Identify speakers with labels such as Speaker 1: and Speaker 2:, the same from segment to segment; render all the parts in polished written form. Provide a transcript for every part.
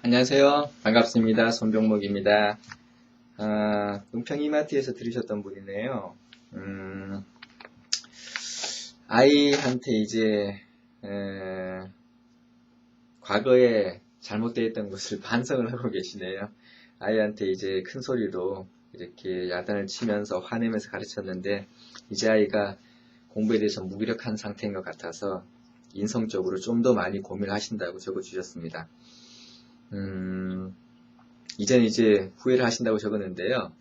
Speaker 1: 안녕하세요. 반갑습니다. 손병목입니다. 은평 이마트에서 들으셨던 분이네요. 아이한테 이제 과거에 잘못되었던 것을 반성을 하고 계시네요. 아이한테 이제 큰 소리로 이렇게 야단을 치면서 화내면서 가르쳤는데 이제 아이가 공부에 대해서 무기력한 상태인 것 같아서 인성적으로 좀 더 많이 고민을 하신다고 적어주셨습니다. 이제는 이제 후회를 하신다고 적었는데요.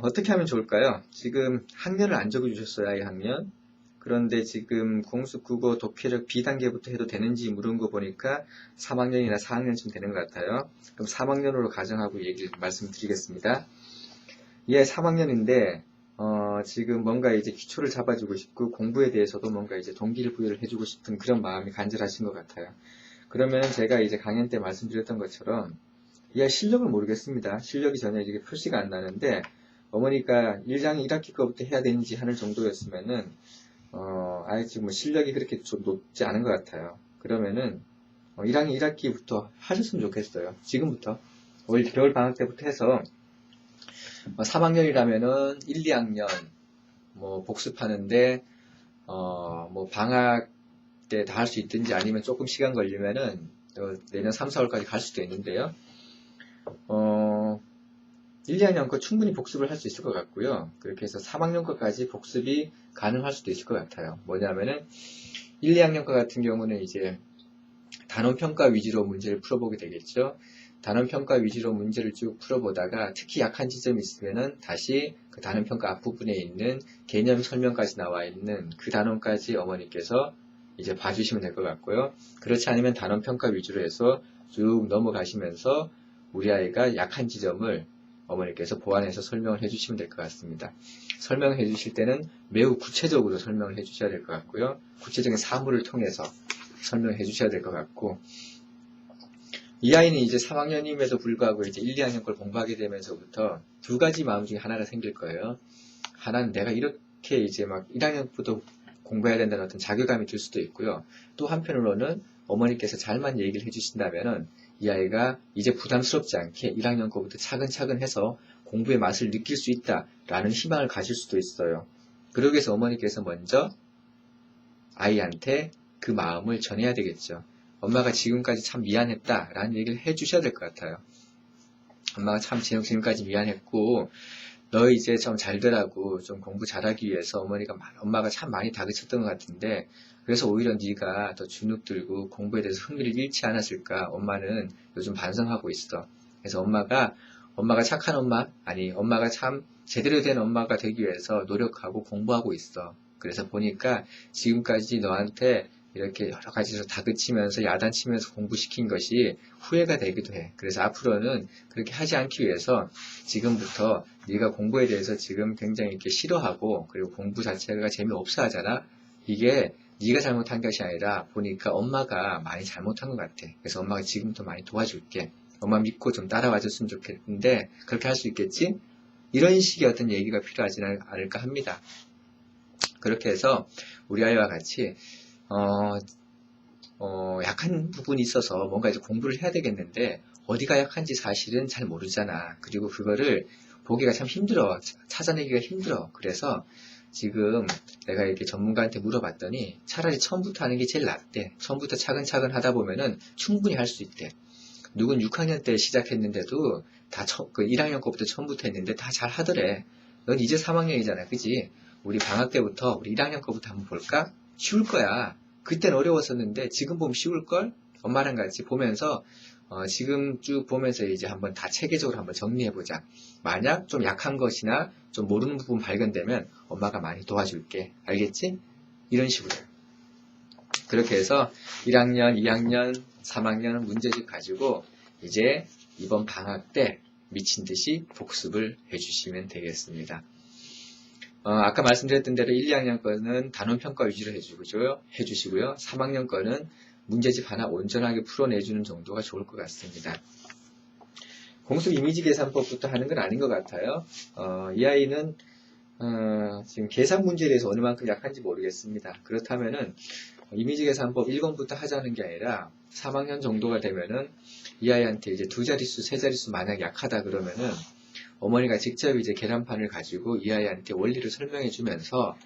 Speaker 1: 어떻게 하면 좋을까요? 지금 학년을 안 적어주셨어요, 아이 학년. 그런데 지금 공수, 국어, 독해력 B단계부터 해도 되는지 물은 거 보니까 3학년이나 4학년쯤 되는 것 같아요. 그럼 3학년으로 가정하고 말씀드리겠습니다. 얘 3학년인데, 지금 뭔가 이제 기초를 잡아주고 싶고, 공부에 대해서도 뭔가 이제 동기를 부여를 해주고 싶은 그런 마음이 간절하신 것 같아요. 그러면 제가 이제 강연 때 말씀드렸던 것처럼, 얘 실력을 모르겠습니다. 실력이 전혀 이게 표시가 안 나는데, 어머니가 1장 1학기 거부터 해야 되는지 하는 정도였으면은, 아예 지금 뭐 실력이 그렇게 좀 높지 않은 것 같아요. 그러면은, 1학년 1학기부터 하셨으면 좋겠어요. 지금부터. 올 겨울 방학 때부터 해서, 3학년이라면은 1, 2학년, 뭐, 복습하는데, 뭐, 방학 때 다 할 수 있든지 아니면 조금 시간 걸리면은, 내년 3, 4월까지 갈 수도 있는데요. 1, 2학년 거 충분히 복습을 할 수 있을 것 같고요. 그렇게 해서 3학년 거까지 복습이 가능할 수도 있을 것 같아요. 뭐냐면은 1, 2학년 거 같은 경우는 이제 단원평가 위주로 문제를 풀어보게 되겠죠. 단원평가 위주로 문제를 쭉 풀어보다가 특히 약한 지점이 있으면은 다시 그 단원평가 앞부분에 있는 개념 설명까지 나와 있는 그 단원까지 어머니께서 이제 봐주시면 될 것 같고요. 그렇지 않으면 단원평가 위주로 해서 쭉 넘어가시면서 우리 아이가 약한 지점을 어머니께서 보완해서 설명을 해주시면 될 것 같습니다. 설명해 주실 때는 매우 구체적으로 설명을 해 주셔야 될 것 같고요. 구체적인 사물을 통해서 설명해 주셔야 될 것 같고, 이 아이는 이제 3학년임에도 불구하고 이제 1, 2학년 걸 공부하게 되면서부터 두 가지 마음 중에 하나가 생길 거예요. 하나는 내가 이렇게 이제 막 1학년부터 공부해야 된다는 어떤 자괴감이 들 수도 있고요. 또 한편으로는 어머니께서 잘만 얘기를 해주신다면은 이 아이가 이제 부담스럽지 않게 1학년 거부터 차근차근 해서 공부의 맛을 느낄 수 있다라는 희망을 가질 수도 있어요. 그러기 위해서 어머니께서 먼저 아이한테 그 마음을 전해야 되겠죠. 엄마가 지금까지 참 미안했다라는 얘기를 해주셔야 될 것 같아요. 엄마가 참 지금까지 미안했고 너 이제 좀 잘되라고 좀 공부 잘하기 위해서 엄마가 참 많이 다그쳤던 것 같은데 그래서 오히려 네가 더 주눅 들고 공부에 대해서 흥미를 잃지 않았을까 엄마는 요즘 반성하고 있어. 그래서 엄마가 착한 엄마 아니 엄마가 참 제대로 된 엄마가 되기 위해서 노력하고 공부하고 있어. 그래서 보니까 지금까지 너한테 이렇게 여러 가지로 다그치면서 야단치면서 공부시킨 것이 후회가 되기도 해. 그래서 앞으로는 그렇게 하지 않기 위해서 지금부터 네가 공부에 대해서 지금 굉장히 이렇게 싫어하고 그리고 공부 자체가 재미없어 하잖아. 이게 네가 잘못한 것이 아니라 보니까 엄마가 많이 잘못한 것 같아. 그래서 엄마가 지금부터 많이 도와줄게. 엄마 믿고 좀 따라와 줬으면 좋겠는데 그렇게 할 수 있겠지? 이런 식의 어떤 얘기가 필요하지 않을까 합니다. 그렇게 해서 우리 아이와 같이 약한 부분이 있어서 뭔가 이제 공부를 해야 되겠는데 어디가 약한지 사실은 잘 모르잖아. 그리고 그거를 보기가 참 힘들어. 찾아내기가 힘들어. 그래서 지금 내가 이렇게 전문가한테 물어봤더니 차라리 처음부터 하는 게 제일 낫대. 처음부터 차근차근 하다 보면은 충분히 할 수 있대. 누군 6학년 때 시작했는데도 다 1학년 거부터 처음부터 했는데 다 잘 하더래. 넌 이제 3학년이잖아. 그지? 우리 방학 때부터 우리 1학년 거부터 한번 볼까? 쉬울 거야. 그땐 어려웠었는데 지금 보면 쉬울걸? 엄마랑 같이 보면서 지금 쭉 보면서 이제 한번 다 체계적으로 한번 정리해보자. 만약 좀 약한 것이나 좀 모르는 부분 발견되면 엄마가 많이 도와줄게. 알겠지? 이런 식으로. 그렇게 해서 1학년, 2학년, 3학년 문제집 가지고 이제 이번 방학 때 미친 듯이 복습을 해주시면 되겠습니다. 아까 말씀드렸던 대로 1, 2학년 거는 단원평가 위주로 해주시고요. 3학년 거는 문제집 하나 온전하게 풀어내주는 정도가 좋을 것 같습니다. 공수 이미지 계산법부터 하는 건 아닌 것 같아요. 이 아이는 지금 계산 문제에 대해서 어느 만큼 약한지 모르겠습니다. 그렇다면은 이미지 계산법 1권부터 하자는 게 아니라 3학년 정도가 되면은 이 아이한테 이제 2자릿수, 3자릿수 만약 약하다 그러면은 어머니가 직접 이제 계란판을 가지고 이 아이한테 원리를 설명해 주면서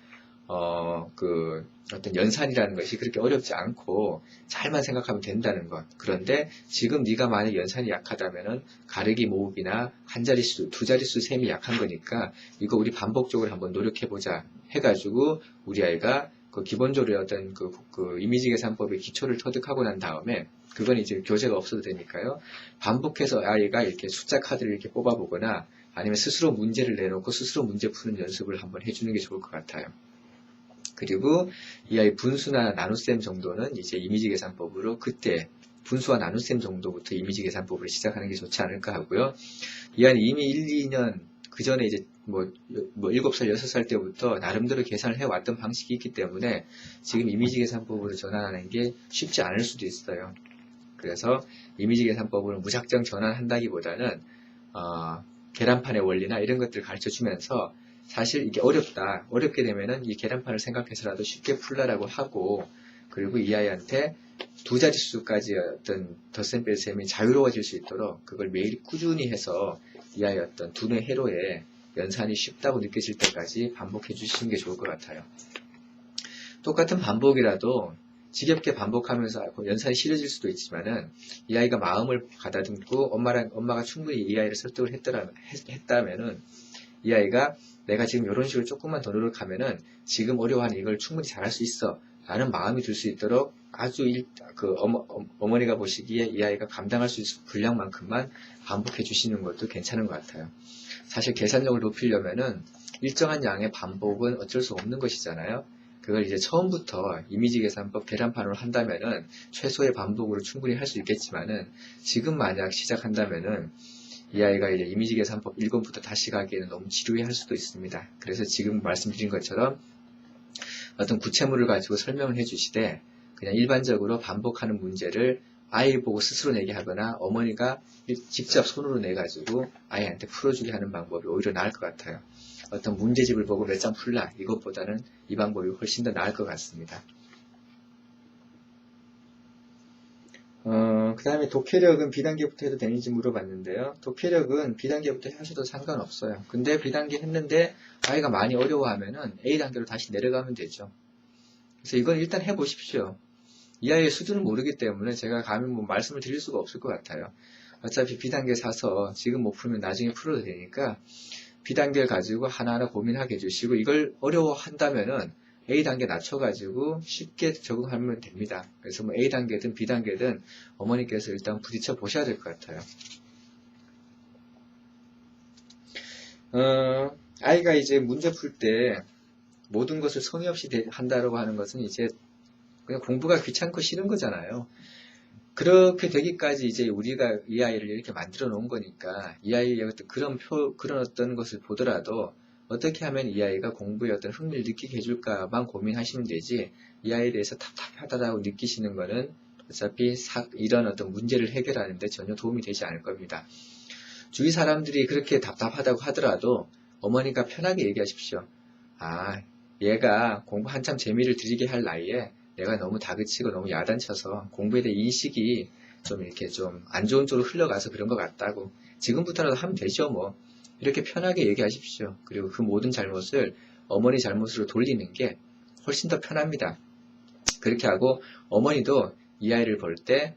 Speaker 1: 어떤 연산이라는 것이 그렇게 어렵지 않고 잘만 생각하면 된다는 것. 그런데 지금 네가 만약 연산이 약하다면은 가르기 모읍이나 한 자릿수, 두 자릿수 셈이 약한 거니까 이거 우리 반복적으로 한번 노력해 보자 해가지고 우리 아이가 그 기본적으로 어떤 그 이미지 계산법의 기초를 터득하고 난 다음에 그건 이제 교재가 없어도 되니까요. 반복해서 아이가 이렇게 숫자 카드를 이렇게 뽑아보거나 아니면 스스로 문제를 내놓고 스스로 문제 푸는 연습을 한번 해주는 게 좋을 것 같아요. 그리고 이 아이 분수나 나눗셈 정도는 이제 이미지 계산법으로 그때 분수와 나눗셈 정도부터 이미지 계산법을 시작하는 게 좋지 않을까 하고요. 이 아이는 이미 1, 2년 그 전에 이제 뭐 7살, 6살 때부터 나름대로 계산을 해왔던 방식이 있기 때문에 지금 이미지 계산법으로 전환하는 게 쉽지 않을 수도 있어요. 그래서 이미지 계산법으로 무작정 전환한다기보다는 계란판의 원리나 이런 것들을 가르쳐 주면서 사실 이게 어렵다. 어렵게 되면은 이 계란판을 생각해서라도 쉽게 풀라라고 하고, 그리고 이 아이한테 두 자릿수까지 어떤 덧셈 뺄셈이 자유로워질 수 있도록 그걸 매일 꾸준히 해서 이 아이의 어떤 두뇌 회로에 연산이 쉽다고 느껴질 때까지 반복해 주시는 게 좋을 것 같아요. 똑같은 반복이라도 지겹게 반복하면서 연산이 싫어질 수도 있지만은 이 아이가 마음을 가다듬고 엄마가 충분히 이 아이를 설득을 했다면은 이 아이가 내가 지금 이런 식으로 조금만 더 노력하면은 지금 어려워하는 이걸 충분히 잘할 수 있어 라는 마음이 들 수 있도록 아주 어머니가 보시기에 이 아이가 감당할 수 있을 분량만큼만 반복해 주시는 것도 괜찮은 것 같아요. 사실 계산력을 높이려면은 일정한 양의 반복은 어쩔 수 없는 것이잖아요. 그걸 이제 처음부터 이미지 계산법 계란판으로 한다면은 최소의 반복으로 충분히 할 수 있겠지만은 지금 만약 시작한다면은 이 아이가 이제 이미지 계산법 1권부터 다시 가기에는 너무 지루해 할 수도 있습니다. 그래서 지금 말씀드린 것처럼 어떤 구체물을 가지고 설명을 해주시되 그냥 일반적으로 반복하는 문제를 아이 보고 스스로 내게 하거나 어머니가 직접 손으로 내가지고 아이한테 풀어주게 하는 방법이 오히려 나을 것 같아요. 어떤 문제집을 보고 몇 장 풀라 이것보다는 이 방법이 훨씬 더 나을 것 같습니다. 그 다음에 독해력은 B단계부터 해도 되는지 물어봤는데요. 독해력은 B단계부터 하셔도 상관없어요. 근데 B단계 했는데 아이가 많이 어려워하면은 A단계로 다시 내려가면 되죠. 그래서 이건 일단 해보십시오. 이 아이의 수준을 모르기 때문에 제가 감히 뭐 말씀을 드릴 수가 없을 것 같아요. 어차피 B단계 사서 지금 못 풀면 나중에 풀어도 되니까 B단계를 가지고 하나하나 고민하게 해주시고 이걸 어려워한다면은 A단계 낮춰가지고 쉽게 적응하면 됩니다. 그래서 뭐 A단계든 B단계든 어머니께서 일단 부딪혀 보셔야 될 것 같아요. 아이가 이제 문제 풀 때 모든 것을 성의 없이 한다라고 하는 것은 이제 그냥 공부가 귀찮고 싫은 거잖아요. 그렇게 되기까지 이제 우리가 이 아이를 이렇게 만들어 놓은 거니까 이 아이의 어떤 그런 어떤 것을 보더라도 어떻게 하면 이 아이가 공부에 어떤 흥미를 느끼게 해줄까만 고민하시면 되지 이 아이에 대해서 답답하다고 느끼시는 거는 어차피 이런 어떤 문제를 해결하는데 전혀 도움이 되지 않을 겁니다. 주위 사람들이 그렇게 답답하다고 하더라도 어머니가 편하게 얘기하십시오. 얘가 공부 한참 재미를 들이게 할 나이에 내가 너무 다그치고 너무 야단쳐서 공부에 대한 인식이 좀 이렇게 좀 안 좋은 쪽으로 흘러가서 그런 것 같다고. 지금부터라도 하면 되죠, 뭐. 이렇게 편하게 얘기하십시오. 그리고 그 모든 잘못을 어머니 잘못으로 돌리는 게 훨씬 더 편합니다. 그렇게 하고 어머니도 이 아이를 볼 때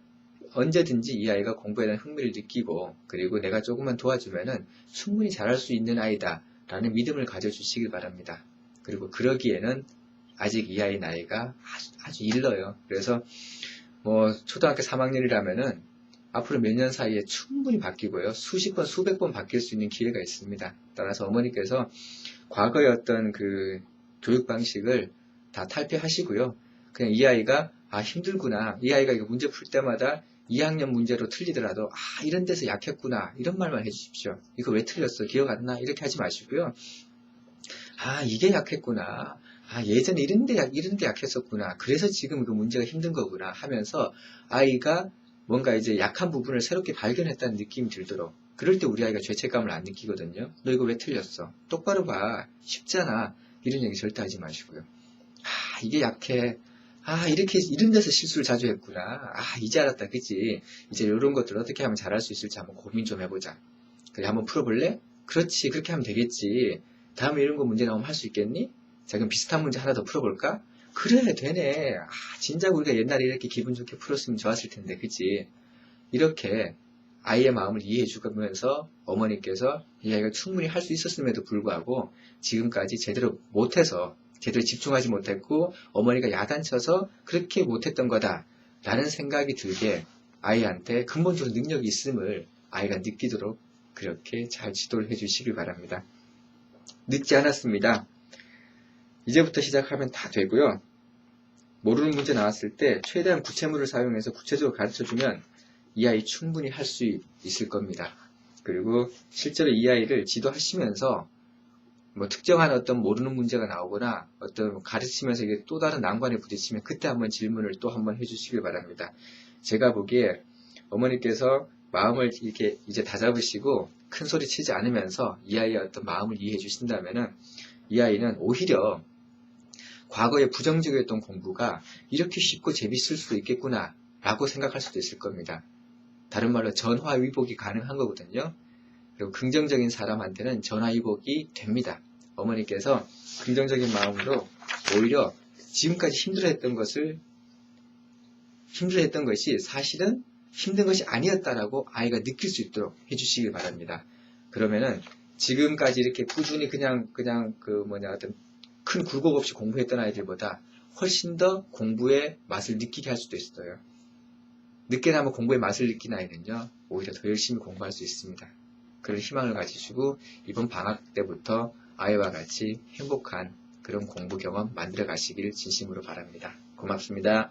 Speaker 1: 언제든지 이 아이가 공부에 대한 흥미를 느끼고 그리고 내가 조금만 도와주면은 충분히 잘할 수 있는 아이다 라는 믿음을 가져주시길 바랍니다. 그리고 그러기에는 아직 이 아이 나이가 아주 일러요. 그래서 뭐 초등학교 3학년이라면은 앞으로 몇 년 사이에 충분히 바뀌고요. 수십 번, 수백 번 바뀔 수 있는 기회가 있습니다. 따라서 어머니께서 과거의 어떤 그 교육 방식을 다 탈피하시고요. 그냥 이 아이가 힘들구나. 이 아이가 이거 문제 풀 때마다 2학년 문제로 틀리더라도 이런 데서 약했구나. 이런 말만 해주십시오. 이거 왜 틀렸어? 기억 안 나? 이렇게 하지 마시고요. 이게 약했구나. 예전에 이런 데 약했었구나. 그래서 지금 그 문제가 힘든 거구나 하면서 아이가 뭔가 이제 약한 부분을 새롭게 발견했다는 느낌이 들도록 그럴 때 우리 아이가 죄책감을 안 느끼거든요. 너 이거 왜 틀렸어? 똑바로 봐. 쉽잖아. 이런 얘기 절대 하지 마시고요. 이게 약해. 아, 이렇게, 이런 데서 실수를 자주 했구나. 아, 이제 알았다. 그치? 이제 이런 것들 어떻게 하면 잘할 수 있을지 한번 고민 좀 해보자. 그래, 한번 풀어볼래? 그렇지. 그렇게 하면 되겠지. 다음에 이런 거 문제 나오면 할 수 있겠니? 자, 그럼 비슷한 문제 하나 더 풀어볼까? 그래, 되네. 아, 진작 우리가 옛날에 이렇게 기분 좋게 풀었으면 좋았을 텐데. 그치? 이렇게 아이의 마음을 이해해 주면서 어머니께서 이 아이가 충분히 할 수 있었음에도 불구하고 지금까지 제대로 못해서 제대로 집중하지 못했고 어머니가 야단쳐서 그렇게 못했던 거다 라는 생각이 들게 아이한테 근본적으로 능력이 있음을 아이가 느끼도록 그렇게 잘 지도를 해 주시길 바랍니다. 늦지 않았습니다. 이제부터 시작하면 다 되고요. 모르는 문제 나왔을 때 최대한 구체물을 사용해서 구체적으로 가르쳐주면 이 아이 충분히 할 수 있을 겁니다. 그리고 실제로 이 아이를 지도하시면서 뭐 특정한 어떤 모르는 문제가 나오거나 어떤 가르치면서 이게 또 다른 난관에 부딪히면 그때 한번 질문을 또 한번 해주시길 바랍니다. 제가 보기에 어머니께서 마음을 이렇게 이제 다잡으시고 큰 소리 치지 않으면서 이 아이의 어떤 마음을 이해해 주신다면은 이 아이는 오히려 과거에 부정적이었던 공부가 이렇게 쉽고 재밌을 수도 있겠구나 라고 생각할 수도 있을 겁니다. 다른 말로 전화위복이 가능한 거거든요. 그리고 긍정적인 사람한테는 전화위복이 됩니다. 어머니께서 긍정적인 마음으로 오히려 지금까지 힘들어했던 것이 사실은 힘든 것이 아니었다라고 아이가 느낄 수 있도록 해주시길 바랍니다. 그러면은 지금까지 이렇게 꾸준히 그냥 어떤 큰 굴곡 없이 공부했던 아이들보다 훨씬 더 공부의 맛을 느끼게 할 수도 있어요. 늦게나마 공부의 맛을 느낀 아이는요, 오히려 더 열심히 공부할 수 있습니다. 그런 희망을 가지시고 이번 방학 때부터 아이와 같이 행복한 그런 공부 경험 만들어 가시길 진심으로 바랍니다. 고맙습니다.